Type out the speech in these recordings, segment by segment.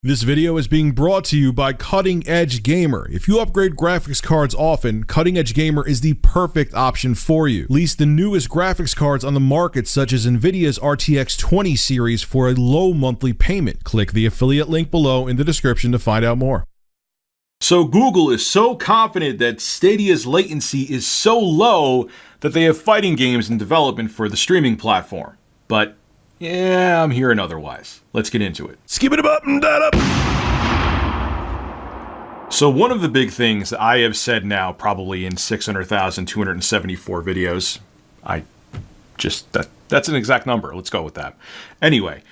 This video is being brought to you by Cutting Edge Gamer. If you upgrade graphics cards often, Cutting Edge Gamer is the perfect option for you. Lease the newest graphics cards on the market, such as Nvidia's RTX 20 series, for a low monthly payment. Click the affiliate link below in the description to find out more. So Google is so confident that Stadia's latency is so low that they have fighting games in development for the streaming platform. But yeah, I'm hearing otherwise. Let's get into it. Skip it up and that up. So one of the big things that I have said now, probably in 600,274 videos, that's an exact number. Let's go with that. Anyway,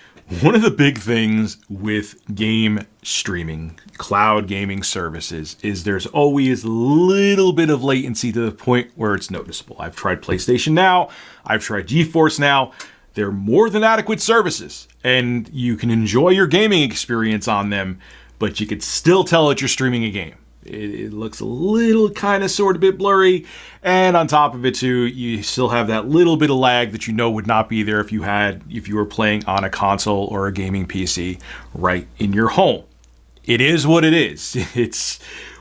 one of the big things with game streaming, cloud gaming services, is there's always a little bit of latency to the point where it's noticeable. I've tried PlayStation Now. I've tried GeForce Now. They're more than adequate services, and you can enjoy your gaming experience on them, but you could still tell that you're streaming a game. It looks a little kind of sort of bit blurry, and on top of it too, you still have that little bit of lag that you know would not be there if you were playing on a console or a gaming PC right in your home. It is what it is.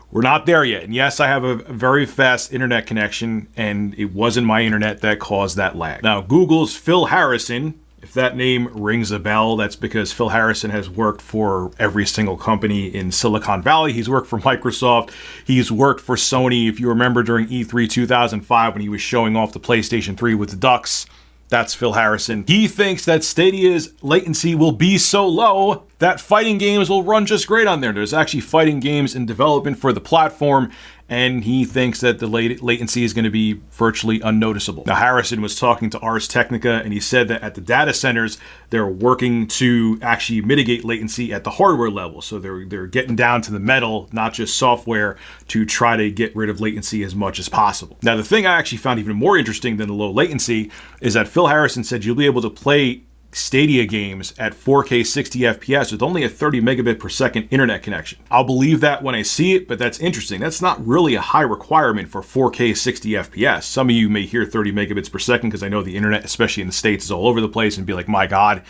We're not there yet. And yes, I have a very fast internet connection, and it wasn't my internet that caused that lag. Now, Google's Phil Harrison, if that name rings a bell, that's because Phil Harrison has worked for every single company in Silicon Valley. He's worked for Microsoft. He's worked for Sony. If you remember during E3 2005 when he was showing off the PlayStation 3 with the ducks, that's Phil Harrison. He thinks that Stadia's latency will be so low that fighting games will run just great on there. There's actually fighting games in development for the platform, and he thinks that the latency is going to be virtually unnoticeable. Now, Harrison was talking to Ars Technica, and he said that at the data centers, they're working to actually mitigate latency at the hardware level. So they're getting down to the metal, not just software, to try to get rid of latency as much as possible. Now, the thing I actually found even more interesting than the low latency is that Phil Harrison said you'll be able to play Stadia games at 4K 60 FPS with only a 30 megabit per second internet connection. I'll believe that when I see it, but that's interesting. That's not really a high requirement for 4K 60 FPS. Some of you may hear 30 megabits per second because I know the internet, especially in the States, is all over the place and be like, my God,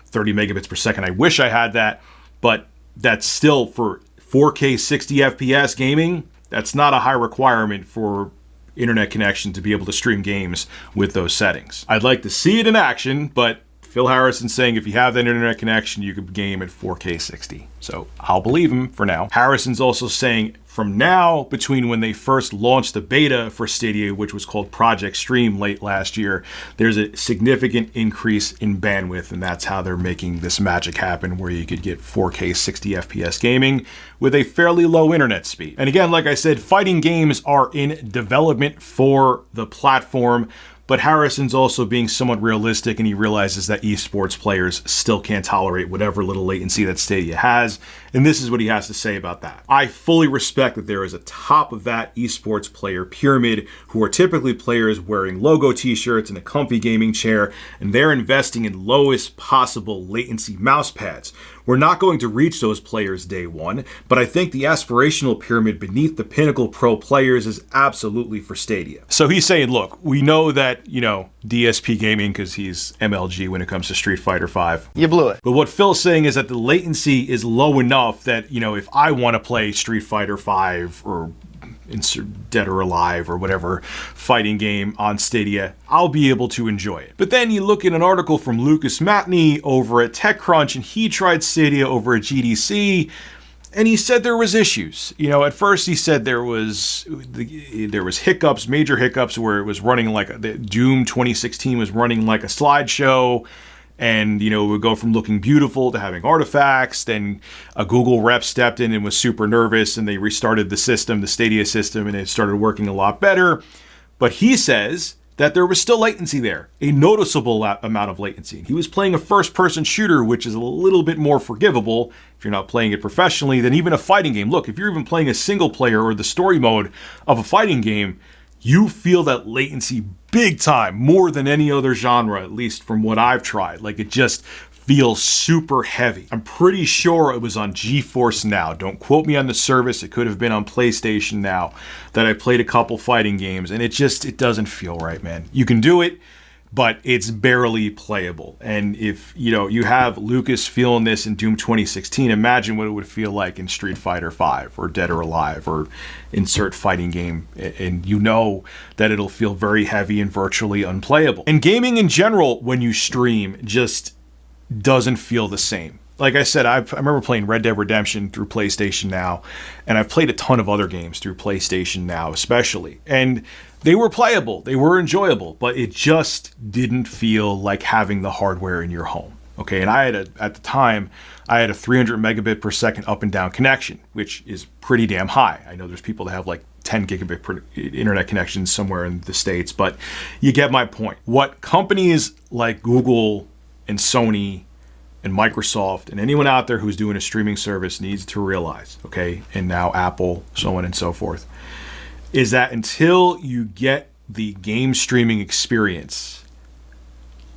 30 megabits per second. I wish I had that, but that's still for 4K 60 FPS gaming. That's not a high requirement for internet connection to be able to stream games with those settings. I'd like to see it in action, but Phil Harrison saying if you have that internet connection, you could game at 4K 60. So I'll believe him for now. Harrison's also saying from now, between when they first launched the beta for Stadia, which was called Project Stream late last year, there's a significant increase in bandwidth, and that's how they're making this magic happen, where you could get 4K 60 FPS gaming with a fairly low internet speed. And again, like I said, fighting games are in development for the platform, but Harrison's also being somewhat realistic, and he realizes that esports players still can't tolerate whatever little latency that Stadia has, and this is what he has to say about that. I fully respect that there is a top of that esports player pyramid who are typically players wearing logo t-shirts and a comfy gaming chair, and they're investing in lowest possible latency mouse pads. We're not going to reach those players day one, but I think the aspirational pyramid beneath the pinnacle pro players is absolutely for Stadia. So he's saying, look, we know that, DSP Gaming, because he's MLG when it comes to Street Fighter V. You blew it. But what Phil's saying is that the latency is low enough that, if I want to play Street Fighter V or Dead or Alive or whatever fighting game on Stadia, I'll be able to enjoy it. But then you look at an article from Lucas Matney over at TechCrunch, and he tried Stadia over at GDC, and he said there was issues. At first he said there was hiccups, major hiccups, where it was running like Doom 2016 was running like a slideshow. And, it would go from looking beautiful to having artifacts. Then a Google rep stepped in and was super nervous, and they restarted the system, the Stadia system, and it started working a lot better. But he says that there was still latency there, a noticeable amount of latency. He was playing a first-person shooter, which is a little bit more forgivable if you're not playing it professionally than even a fighting game. Look, if you're even playing a single player or the story mode of a fighting game, you feel that latency big time, more than any other genre, at least from what I've tried. Like, it just feels super heavy. I'm pretty sure it was on GeForce Now. Don't quote me on the service. It could have been on PlayStation Now that I played a couple fighting games, and it doesn't feel right, man. You can do it, but it's barely playable. And if you have Lucas feeling this in Doom 2016, imagine what it would feel like in Street Fighter 5 or Dead or Alive or insert fighting game, and that it'll feel very heavy and virtually unplayable. And gaming in general, when you stream, just doesn't feel the same. Like I said, I remember playing Red Dead Redemption through PlayStation Now, and I've played a ton of other games through PlayStation Now especially. And they were playable, they were enjoyable, but it just didn't feel like having the hardware in your home. Okay, and at the time, I had a 300 megabit per second up and down connection, which is pretty damn high. I know there's people that have like 10 gigabit per internet connections somewhere in the States, but you get my point. What companies like Google and Sony and Microsoft and anyone out there who's doing a streaming service needs to realize, okay, and now Apple, so on and so forth, is that until you get the game streaming experience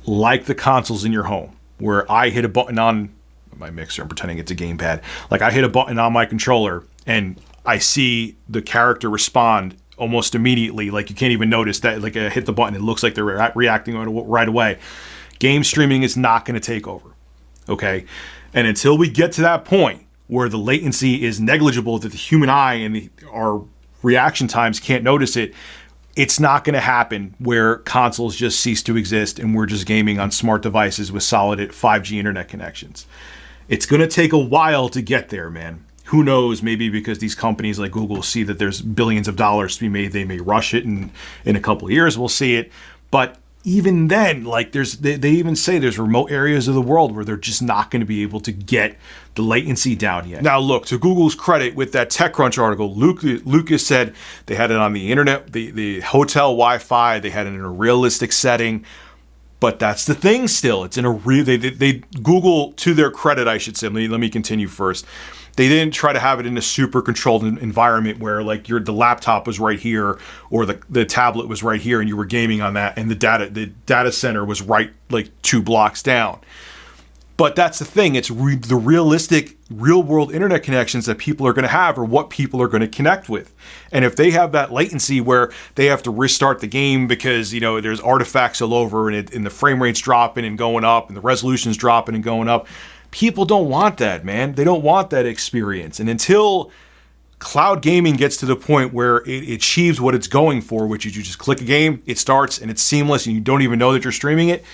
like the consoles in your home, where I hit a button on my mixer, I'm pretending it's a gamepad, like I hit a button on my controller and I see the character respond almost immediately, like you can't even notice that, like I hit the button, it looks like they're reacting right away. Game streaming is not going to take over. Okay, and until we get to that point where the latency is negligible, that the human eye and our reaction times can't notice it, it's not going to happen where consoles just cease to exist and we're just gaming on smart devices with solid 5G internet connections. It's going to take a while to get there, man. Who knows, maybe because these companies like Google see that there's billions of dollars to be made, they may rush it, and in a couple of years we'll see it. But even then, like they even say there's remote areas of the world where they're just not going to be able to get the latency down yet. Now look, to Google's credit, with that TechCrunch article, Lucas said they had it on the internet, the hotel Wi-Fi, they had it in a realistic setting. But that's the thing still. It's in a they Google, to their credit, I should say, let me continue first. They didn't try to have it in a super controlled environment where like the laptop was right here or the tablet was right here and you were gaming on that, and the data center was right like 2 blocks down. But that's the thing. It's the realistic, real-world internet connections that people are going to have are what people are going to connect with. And if they have that latency where they have to restart the game because, there's artifacts all over and the frame rate's dropping and going up and the resolution's dropping and going up, people don't want that, man. They don't want that experience. And until cloud gaming gets to the point where it achieves what it's going for, which is you just click a game, it starts, and it's seamless, and you don't even know that you're streaming it,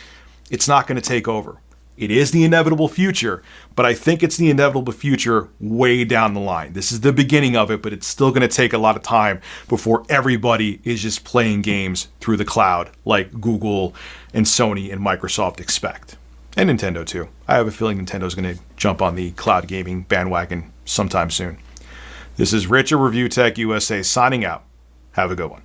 it's not going to take over. It is the inevitable future, but I think it's the inevitable future way down the line. This is the beginning of it, but it's still going to take a lot of time before everybody is just playing games through the cloud like Google and Sony and Microsoft expect. And Nintendo too. I have a feeling Nintendo's going to jump on the cloud gaming bandwagon sometime soon. This is Rich at Review Tech USA signing out. Have a good one.